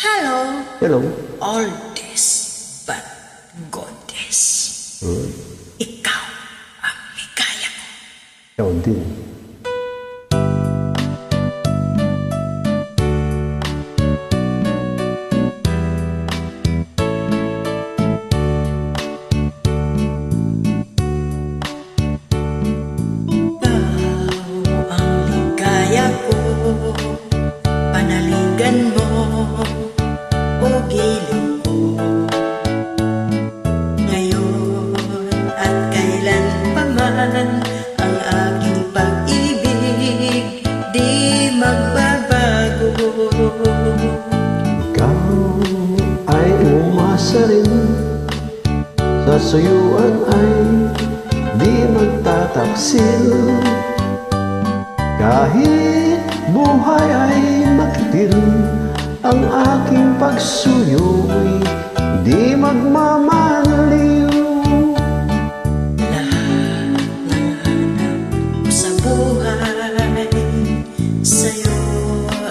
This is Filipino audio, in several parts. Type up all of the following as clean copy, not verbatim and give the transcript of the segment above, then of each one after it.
Hello, Hello. oldest but goddess. Ikaw ang ligaya ko. Ikaw din. Ikaw ang ligaya ko, panaligan mo o giliw ko. Ngayon at kailan pa man, ang aking pag-ibig di magbabago. Ikaw ay umasa rin, sa suyuan ay di magtataksil. Kahit buhay ay makitil, ang aking pagsuyo'y di magmamaliw. Lahat ng hanap sa buhay, sa'yo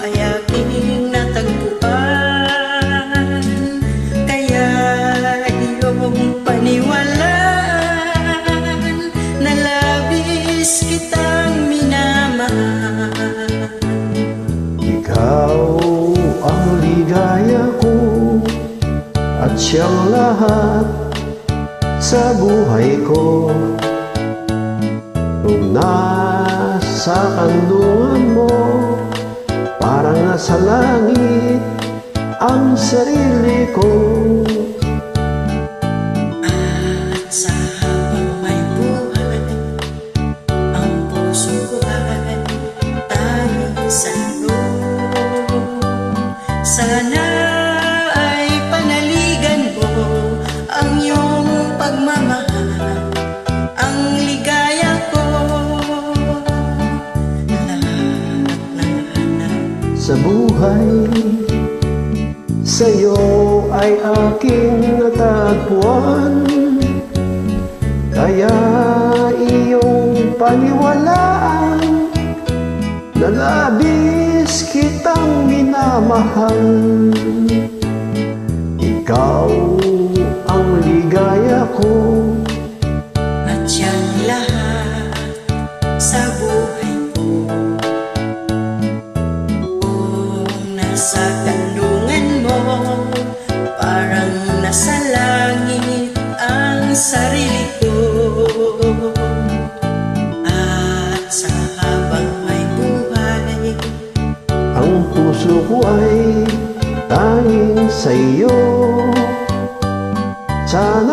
ay aking natagpuan. Kaya iyong paniwalaan na labis kitang minamahal. Ikaw ang ligaya ko at siyang lahat sa buhay ko. Nung nasa kandungan mo, parang nasa langit ang sarili ko. At sa habang may buhay, ang puso ko ay tanging sa'yo. Sana ay panaligan mo ang iyong pagmamahal, ang ligaya ko. Lahat ng hanap Sa buhay, sa'yo ay aking natagpuan. Kaya iyong paniwalaan na labis kitang minamahal. Ikaw ang ligaya ko, at siyang lahat sa buhay ko. Kung nasa kandungan mo, parang nasa langit ang sarili ko. At sa habang may buhay, ang puso ko ay tanging sa'yo. Sana